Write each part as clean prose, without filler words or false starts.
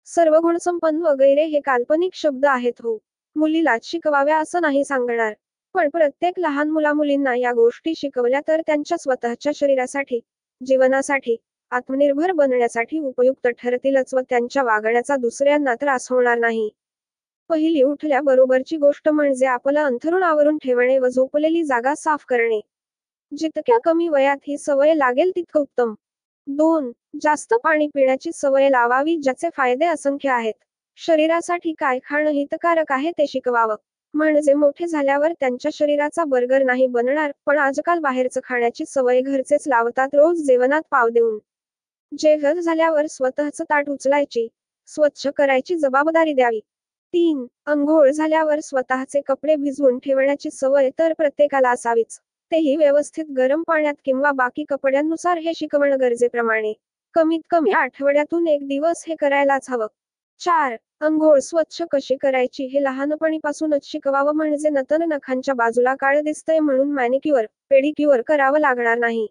सर्व गुणसंपन्न वगैरे हे काल्पनिक शब्द आहेत हो. मुलीलाच शिकवाव्या असं नाही सांगणार. पण प्रत्येक लहान मुलामुलींना या गोष्टी शिकवल्या तर त्यांच्या स्वतःच्या शरीरासाठी, जीवनासाठी, आत्मनिर्भर बनण्यासाठी उपयुक्त ठरतीलच व त्यांच्या वागण्याचा दुसऱ्यांना त्रास होणार नाही. पहिली उठल्याबरोबरची गोष्ट म्हणजे आपलं अंथरूण आवरून ठेवणे व झोपलेली जागा साफ करणे. जितक्या कमी वयात ही सवय लागेल तितकं उत्तम. 2. जास्त पाणी पिण्याची सवय लावावी ज्याचे फायदे असंख्य आहेत. शरीरासाठी काय खाणं हितकारक आहे ते शिकवावं. म्हणजे मोठे झाल्यावर त्यांच्या शरीराचा बर्गर नाही बनणार, पण आजकाल बाहेरचं खाण्याची सवय घरचेच लावतात रोज जेवणात पाव देऊन. जेवण झाल्यावर स्वतःचं ताट उचलायची, स्वच्छ करायची जबाबदारी द्यावी. 3. अंघोळ झाल्यावर स्वतःचे कपडे भिजवून ठेवण्याची सवय तर प्रत्येकाला असावीच. तेही व्यवस्थित गरम पाण्यात किंवा बाकी कपड्यांनुसार हे शिकवणं गरजेप्रमाणे. कमीत कमी आठवड्यातून एक दिवस हे करायलाच हवं. 4. अंघोळ स्वच्छ कशी करायची हे लहानपणीपासूनच शिकवावं म्हणजे नंतर नखांच्या बाजूला काळं दिसतंय म्हणून मॅनिक्युअर, पेडिक्युअर करावं लागणार नाही.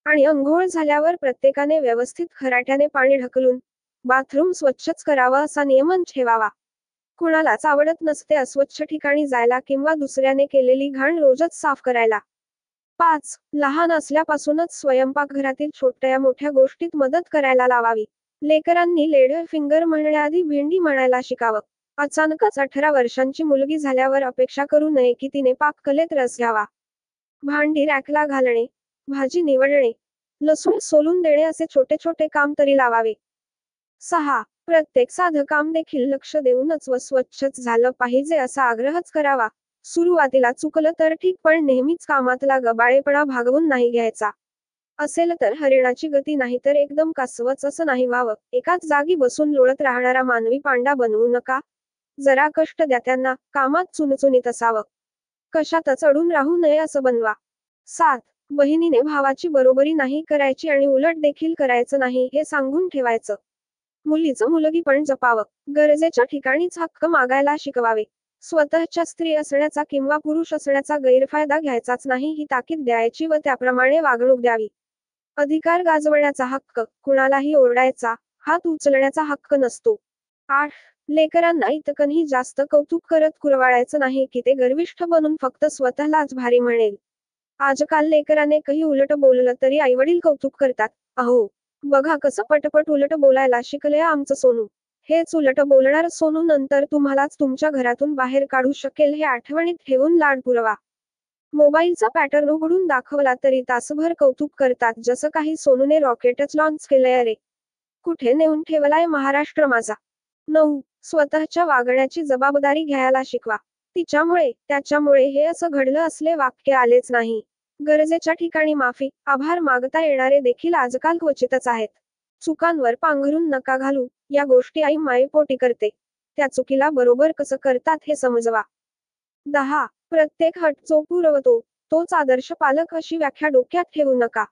आणि अंघोळ झाल्यावर प्रत्येकाने व्यवस्थित खराट्याने पाणी ढकलून बाथरूम स्वच्छच करावं असा नियमन ठेवावा. कुणालाच आवडत नसते अस्वच्छ ठिकाणी जायला किंवा दुसऱ्याने केलेली घाण रोजच साफ करायला. 5. लहान असल्यापासूनच स्वयंपाकघरातील छोट्या मोठ्या गोष्टीत मदत करायला लावावी. लेकरांनी लेडर फिंगर म्हणण्याआधी भेंडी म्हणायला शिकावं. अचानकच 18 वर्षांची मुलगी झाल्यावर अपेक्षा करू नये की तिने पाककलेत रस घ्यावा. भांडी रॅकला घालणे, भाजी निवडणे, लसूण सोलून देणे असे छोटे छोटे काम तरी लावावे. 6. प्रत्येक साधं काम देखील लक्ष देऊनच व स्वच्छच झालं पाहिजे असा आग्रहच करावा. सुरुवातीला चुकलं तर ठीक पण नेहमीच कामातला गबाळेपणा भागवून नाही घ्यायचा. असेल तर हरिणाची गती नाही तर एकदम कासवच असं नाही व्हावं. एकाच जागी बसून लोळत राहणारा मानवी पांडा बनवू नका. जरा कष्ट द्या त्यांना, कामात चुणचुणीत असावं. कशातच अडून राहू नये असं बनवा. 7. बहिणीने भावाची बरोबरी नाही करायची आणि उलट देखील करायचं नाही हे सांगून ठेवायचं. मुलीचं मुलगीपण जपावं. गरजेच्या ठिकाणीच हक्क मागायला शिकवावे. स्वतःच्या स्त्री असण्याचा किंवा पुरुष असण्याचा गैरफायदा घ्यायचाच नाही ही ताकीद द्यायची व त्याप्रमाणे वागणूक द्यावी. अधिकार गाजवण्याचा हक्क, कुणालाही ओरडायचा, हात उचलण्याचा हक्क नसतो. 8. लेकरांना इतकंही जास्त कौतुक करत कुरवाळायचं नाही की ते गर्विष्ठ बनून फक्त स्वतःलाच भारी म्हणेल. आजकाल लेकराने काही उलट बोललं तरी आईवडील कौतुक करतात. अहो, बघा कसं पटपट उलट बोलायला शिकले आमचं सोनू. हेच उलट बोलणार सोनू नंतर तुम्हालाच तुमच्या घरातून बाहेर काढू शकेल हे आठवणीत ठेवून लाड पुरवा. मोबाईलचा पॅटर्न उघडून दाखवला तरी तासभर कौतुक करतात जसं काही सोनूने रॉकेटच लॉन्च केलंय अरे. कुठे नेऊन ठेवलाय महाराष्ट्र माझा. 9. स्वतःच्या वागण्याची जबाबदारी घ्यायला शिकवा. तिच्यामुळे, त्याच्यामुळे हे असं घडलं असले वाक्य आलेच नाही. गरजेच्या ठिकाणी माफी, आभार मागता येणारे देखील आजकाल क्वचितच आहेत. चुकांवर पांघरून नका घालू, या गोष्टी आई मायेपोटी करते. त्या चुकीला बरोबर कसं करतात हे समजवा. 10. प्रत्येक हट जो पुरवतो, तोच आदर्श पालक अशी व्याख्या डोक्यात ठेवू नका.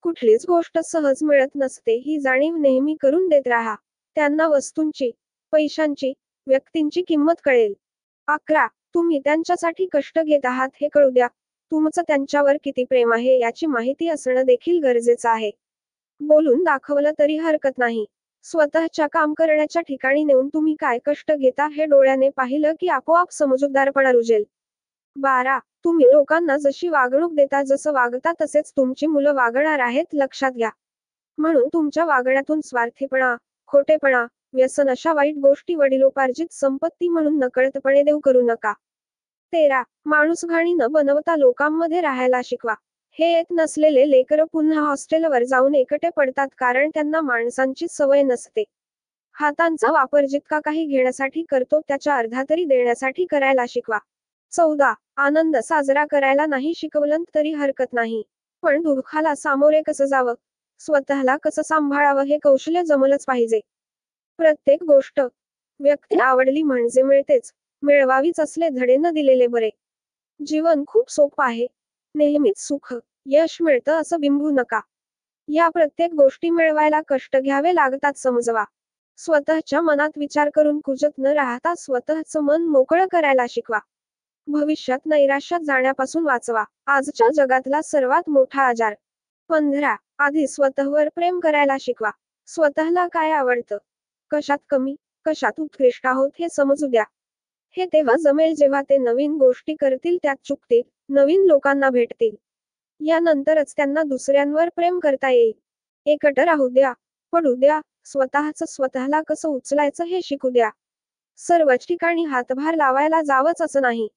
कुठलीच गोष्ट सहज मिळत नसते ही जाणीव नेहमी करून देत राहा. त्यांना वस्तूंची, पैशांची, व्यक्तींची किंमत कळेल. 11. तुम्ही त्यांच्यासाठी कष्ट घेत आहात हे कळू द्या. तुमचं त्यांच्यावर किती प्रेम आहे याची माहिती असणं देखील गरजेचं आहे. बोलून दाखवलं तरी हरकत नाही. स्वतःच्या काम करण्याच्या ठिकाणी नेऊन तुम्ही काय कष्ट घेता हे डोळ्याने पाहिलं की आपोआप समजूतदारपणा रुजेल. 12. तुम्ही लोकांना जशी वागणूक देता जसं वागता तसेच तुमची मुलं वागणार आहेत लक्षात घ्या. म्हणून तुमच्या वागण्यातून स्वार्थीपणा, खोटेपणा, व्यसन अशा वाईट गोष्टी वडिलोपार्जित संपत्ती म्हणून नकळतपणे देऊ करू नका. 13. माणूसघाणी न बनवता लोकांमध्ये राहायला शिकवा. हे येत नसलेले लेकरं पुन्हा हॉस्टेलवर जाऊन एकटे पडतात कारण त्यांना माणसांची सवय नसते. हातांचा वापर जितका काही घेण्यासाठी करतो त्याच्या अर्धा तरी देण्यासाठी करायला शिकवा. 14. आनंद साजरा करायला नाही शिकवलं तरी हरकत नाही. पण दुःखाला सामोरे कसं जावं, स्वतःला कसं सांभाळावं हे कौशल्य जमलंच पाहिजे. प्रत्येक गोष्ट, व्यक्ती आवडली म्हणजे मिळतेच, मिळवावीच असले धडे न दिलेले बरे. जीवन खूप सोपं आहे. नेहमीच सुख, यश मिळतं असं बिंबू नका. या प्रत्येक गोष्टी मिळवायला कष्ट घ्यावे लागतात समजवा. स्वतःच्या मनात विचार करून कुजत न राहता स्वतःचं मन मोकळं करायला शिकवा. भविष्यात नैराश्यात जाण्यापासून वाचवा. आजच्या जगातला सर्वात मोठा आजार. 15. आधी स्वतःवर प्रेम करायला शिकवा. स्वतःला काय आवडतं, कशात कमी, कशात उत्कृष्ट आहोत हे समजू द्या. हे तेव्हा जमेल जेव्हा ते नवीन गोष्टी करतील, त्यात चुकतील, नवीन लोकांना भेटतील. यानंतरच त्यांना दुसऱ्यांवर प्रेम करता येईल. एकटं राहू द्या, पडू द्या, स्वतःच स्वतःला कसं उचलायचं हे शिकू द्या. सर्वच ठिकाणी हातभार लावायला जावंच असं नाही.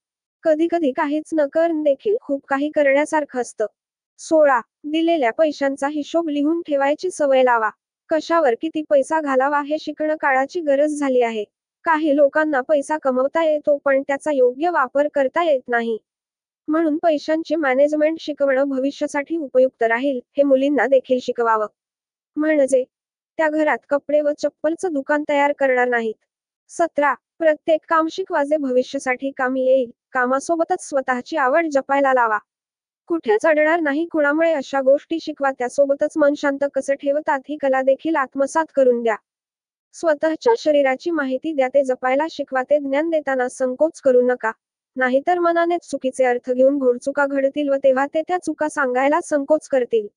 कधी कधी काहीच न करणं देखील खूप काही करण्यासारखं असतं. 16. दिलेल्या पैशांचा हिशोब लिहून ठेवायची सवय लावा. कशावर किती पैसा घालावा हे शिकणं काळाची गरज झाली आहे. काही लोकांना पैसा कमवता येतो पण त्याचा योग्य वापर करता येत नाही. म्हणून पैशांची मॅनेजमेंट शिकवणं भविष्यासाठी उपयुक्त राहील, हे मुलींना देखील शिकवावं. म्हणजे त्या घरात कपडे व चप्पलचं दुकान तयार करणार नाहीत. 17. प्रत्येक काम शिकवा जे भविष्यासाठी कामी येईल. कामासोबतच स्वतःची आवड जपायला लावा. कुठेच अडणार नाही कुणामुळे अशा गोष्टी शिकवा. त्यासोबतच मन शांत कसं ठेवतात ही कला देखील आत्मसात करून द्या. स्वतःच्या शरीराची माहिती द्या, ते जपायला शिकवा. ते ज्ञान देताना संकोच करू नका. नाहीतर मनानेच चुकीचे अर्थ घेऊन घोडचुका घडतील व तेव्हा ते त्या चुका सांगायला संकोच करतील.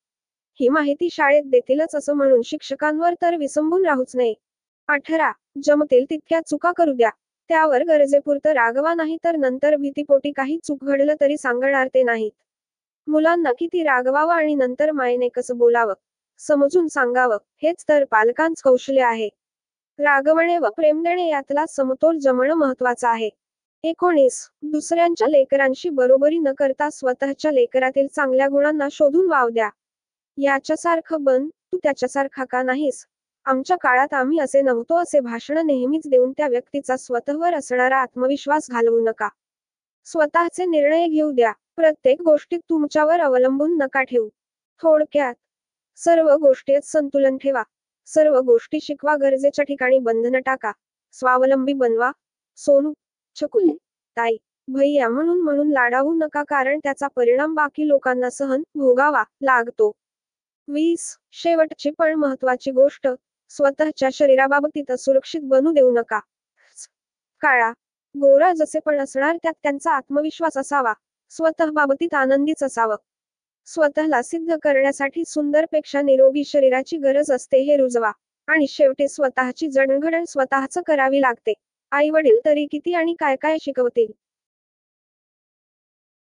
ही माहिती शाळेत देतीलच असं म्हणून शिक्षकांवर तर विसंबून राहूच नये. 18. जमतील तितक्या चुका करू द्या. त्यावर गरजेपुरतं रागवा, नाही तर नंतर भीतीपोटी काही चूक घडलं तरी सांगणार ते नाहीत. मुलांना किती रागवावं आणि नंतर मायेने कसं बोलावं, समजून सांगावं, हेच तर पालकांचं कौशल्य आहे. रागवणे व प्रेम देणे यातला समतोल जमणं महत्वाचं आहे. 19. दुसऱ्यांच्या लेकरांशी बरोबरी न करता स्वतःच्या लेकरातील चांगल्या गुणांना शोधून वाव द्या. याच्यासारखं बन, तू त्याच्यासारखा का नाहीस, आमच्या काळात आम्ही असे नव्हतो असे भाषण नेहमीच देऊन त्या व्यक्तीचा स्वतःवर असणारा आत्मविश्वास घालवू नका. स्वतःचे निर्णय घेऊ द्या. प्रत्येक गोष्टीत तुमच्यावर अवलंबून नका ठेवू. थोडक्यात सर्व गोष्टीत संतुलन ठेवा. सर्व गोष्टी शिकवा. गरजेच्या ठिकाणी बंधनं टाका. स्वावलंबी बनवा. सोनू, छकुली, ताई, भैया म्हणून लाडावू नका, कारण त्याचा परिणाम बाकी लोकांना सहन भोगावा लागतो. 20. शेवटची पण महत्वाची गोष्ट, स्वतःच्या शरीराबाबतीत असुरक्षित बनू देऊ नका. काळा, गोरा जसे पण असणार त्यात त्यांचा आत्मविश्वास असावा. स्वतःबाबतीत आनंदीच असावं. स्वतःला सिद्ध करण्यासाठी सुंदरपेक्षा निरोगी शरीराची गरज असते हे रुजवा. आणि शेवटी स्वतःची जडणघडण स्वतःच करावी लागते. आई वडील तरी किती आणि काय काय शिकवतील.